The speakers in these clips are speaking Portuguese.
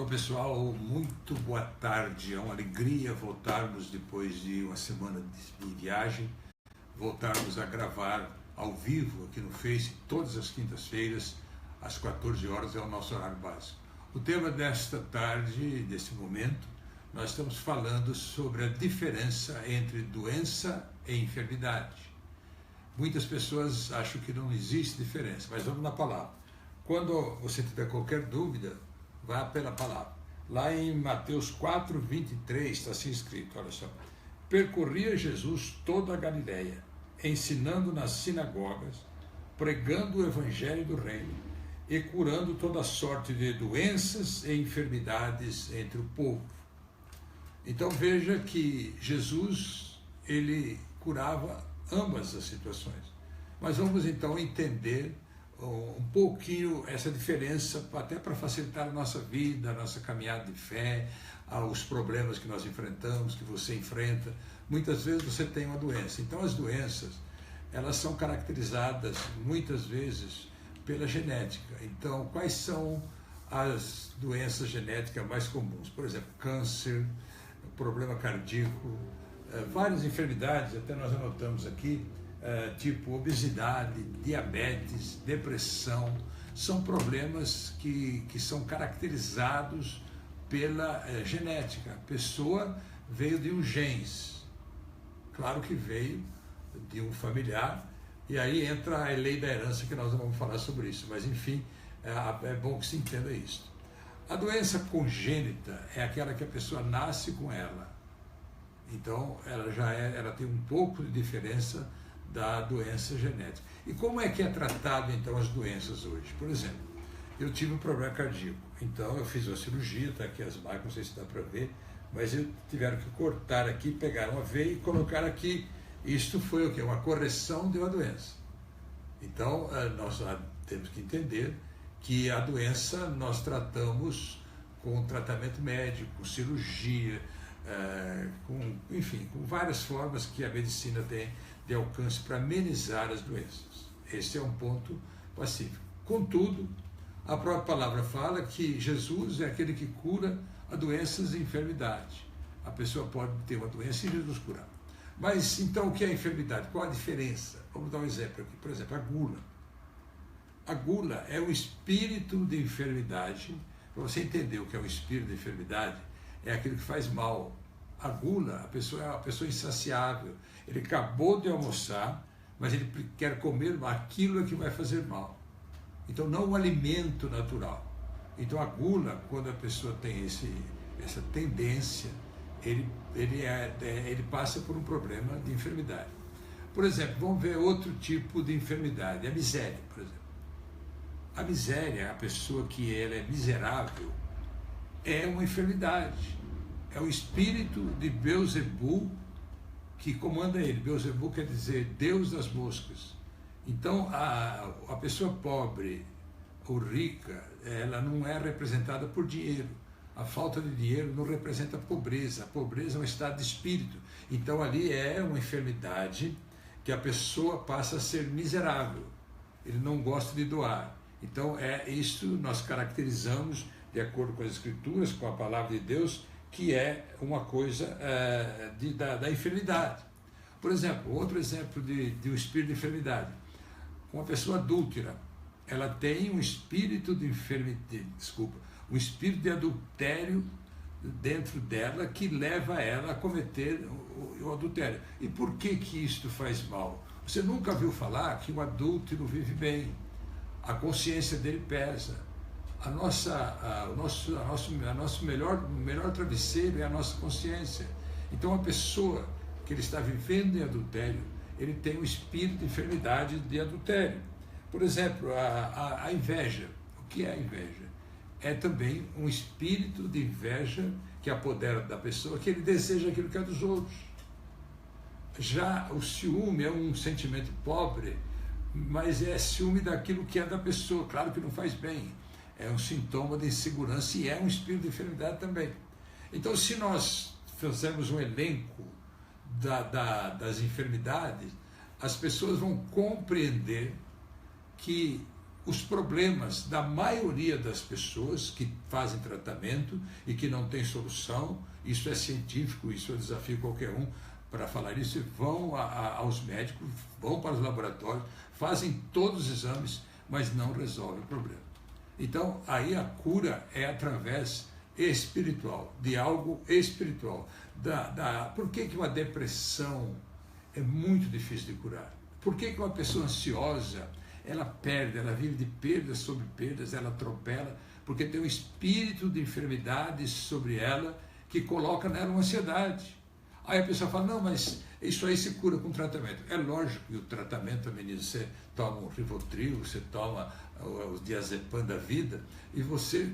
Alô pessoal, muito boa tarde, é uma alegria voltarmos depois de uma semana de viagem, voltarmos a gravar ao vivo aqui no Face, todas as quintas-feiras, às 14 horas é o nosso horário básico. O tema desta tarde, desse momento, nós estamos falando sobre a diferença entre doença e enfermidade. Muitas pessoas acham que não existe diferença, mas vamos na palavra. Quando você tiver qualquer dúvida, vá pela palavra. Lá em Mateus 4:23 está assim escrito, olha só. Percorria Jesus toda a Galileia, ensinando nas sinagogas, pregando o evangelho do reino e curando toda sorte de doenças e enfermidades entre o povo. Então veja que Jesus, ele curava ambas as situações. Mas vamos então entender um pouquinho essa diferença, até para facilitar a nossa vida, a nossa caminhada de fé, os problemas que nós enfrentamos, que você enfrenta. Muitas vezes você tem uma doença. Então as doenças, elas são caracterizadas muitas vezes pela genética. Então quais são as doenças genéticas mais comuns? Por exemplo, câncer, problema cardíaco, várias enfermidades, até nós anotamos aqui, tipo obesidade, diabetes, depressão, são problemas que são caracterizados pela genética. A pessoa veio de um genes, claro que veio de um familiar, e aí entra a lei da herança, que nós não vamos falar sobre isso, mas enfim, é bom que se entenda isso. A doença congênita é aquela que a pessoa nasce com ela, então ela tem um pouco de diferença da doença genética. E como é que é tratado então as doenças hoje? Por exemplo, eu tive um problema cardíaco, então eu fiz uma cirurgia, está aqui as marcas, não sei se dá para ver, mas tiveram que cortar aqui, pegar uma veia e colocar aqui. Isto foi o quê? Uma correção de uma doença. Então nós temos que entender que a doença nós tratamos com tratamento médico, com cirurgia, com várias formas que a medicina tem de alcance para amenizar as doenças. Esse é um ponto pacífico. Contudo, a própria palavra fala que Jesus é aquele que cura a doenças e enfermidade. A pessoa pode ter uma doença e Jesus curar. Mas então o que é a enfermidade? Qual a diferença? Vamos dar um exemplo aqui. Por exemplo, a gula. A gula é um espírito de enfermidade. Para você entender o que é um espírito de enfermidade, é aquilo que faz mal. A gula, a pessoa é uma pessoa insaciável. Ele acabou de almoçar, mas ele quer comer aquilo que vai fazer mal. Então, não o alimento natural. Então, a gula, quando a pessoa tem essa tendência, ele passa por um problema de enfermidade. Por exemplo, vamos ver outro tipo de enfermidade, a miséria, por exemplo. A miséria, a pessoa que ela é miserável, é uma enfermidade. É o espírito de Beelzebul que comanda ele. Beelzebul quer dizer Deus das moscas. Então, a pessoa pobre ou rica, ela não é representada por dinheiro. A falta de dinheiro não representa pobreza. A pobreza é um estado de espírito. Então, ali é uma enfermidade que a pessoa passa a ser miserável. Ele não gosta de doar. Então, isso nós caracterizamos, de acordo com as Escrituras, com a palavra de Deus, que é uma coisa da enfermidade. Por exemplo, outro exemplo de um espírito de enfermidade. Uma pessoa adúltera, ela tem um espírito de enfermidade, um espírito de adultério dentro dela que leva ela a cometer o adultério. E por que isto faz mal? Você nunca viu falar que o adúltero vive bem, a consciência dele pesa. O nosso melhor travesseiro é a nossa consciência. Então, a pessoa que ele está vivendo em adultério, ele tem um espírito de enfermidade de adultério. Por exemplo, a inveja. O que é a inveja? É também um espírito de inveja que apodera da pessoa, que ele deseja aquilo que é dos outros. Já o ciúme é um sentimento pobre, mas é ciúme daquilo que é da pessoa. Claro que não faz bem. É um sintoma de insegurança e é um espírito de enfermidade também. Então, se nós fizermos um elenco das enfermidades, as pessoas vão compreender que os problemas da maioria das pessoas que fazem tratamento e que não tem solução. Isso é científico, isso eu desafio qualquer um para falar isso. Vão aos médicos, vão para os laboratórios, fazem todos os exames, mas não resolve o problema. Então, aí a cura é através espiritual, de algo espiritual. Por que uma depressão é muito difícil de curar? Por que uma pessoa ansiosa, ela perde, ela vive de perdas sobre perdas, ela atropela, porque tem um espírito de enfermidade sobre ela que coloca nela uma ansiedade. Aí a pessoa fala, não, mas isso aí se cura com tratamento. É lógico que o tratamento ameniza. Você toma um Rivotril, você toma o diazepam da vida, e você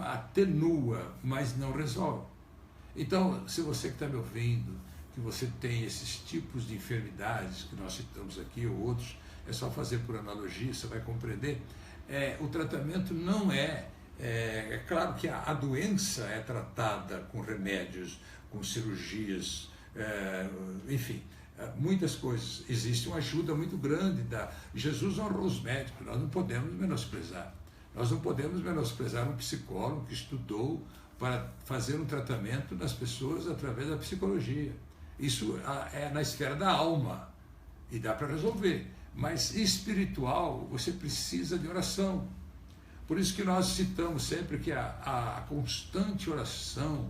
atenua, mas não resolve. Então, se você que está me ouvindo, que você tem esses tipos de enfermidades que nós citamos aqui, ou outros, é só fazer por analogia, você vai compreender. O tratamento não é claro que a doença é tratada com remédios, com cirurgias, enfim, muitas coisas. Existe uma ajuda muito grande. Jesus honrou os médicos, nós não podemos menosprezar. Nós não podemos menosprezar um psicólogo que estudou para fazer um tratamento das pessoas através da psicologia. Isso é na esfera da alma e dá para resolver. Mas espiritual, você precisa de oração. Por isso que nós citamos sempre que a constante oração,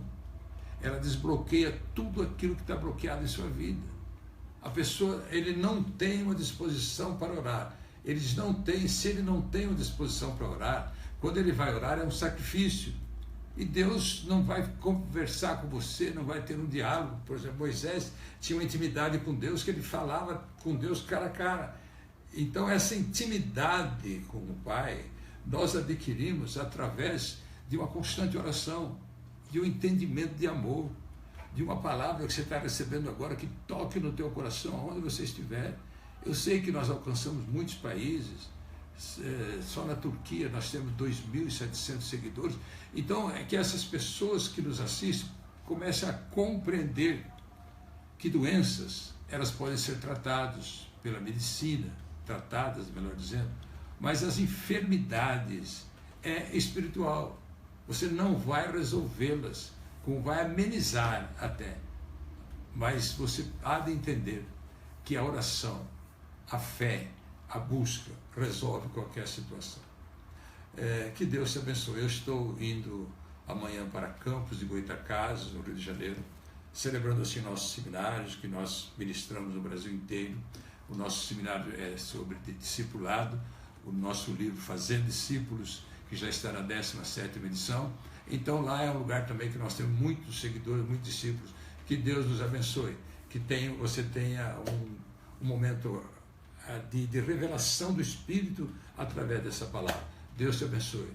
ela desbloqueia tudo aquilo que está bloqueado em sua vida. A pessoa, ele não tem uma disposição para orar. Se ele não tem uma disposição para orar, quando ele vai orar é um sacrifício. E Deus não vai conversar com você, não vai ter um diálogo. Por exemplo, Moisés tinha uma intimidade com Deus, que ele falava com Deus cara a cara. Então essa intimidade com o Pai, nós adquirimos através de uma constante oração, de um entendimento de amor, de uma palavra que você está recebendo agora, que toque no teu coração, aonde você estiver. Eu sei que nós alcançamos muitos países, só na Turquia nós temos 2.700 seguidores. Então é que essas pessoas que nos assistem comecem a compreender que doenças, elas podem ser tratadas pela medicina, melhor dizendo, mas as enfermidades é espiritual. Você não vai resolvê-las, como vai amenizar até, mas você há de entender que a oração, a fé, a busca resolve qualquer situação. Que Deus te abençoe. Eu estou indo amanhã para Campos de Goytacazes, no Rio de Janeiro, celebrando assim nossos seminários que nós ministramos no Brasil inteiro. O nosso seminário é sobre discipulado, o nosso livro Fazendo Discípulos, que já está na 17ª edição. Então lá é um lugar também que nós temos muitos seguidores, muitos discípulos. Que Deus nos abençoe, que você tenha um momento de revelação do Espírito através dessa palavra. Deus te abençoe.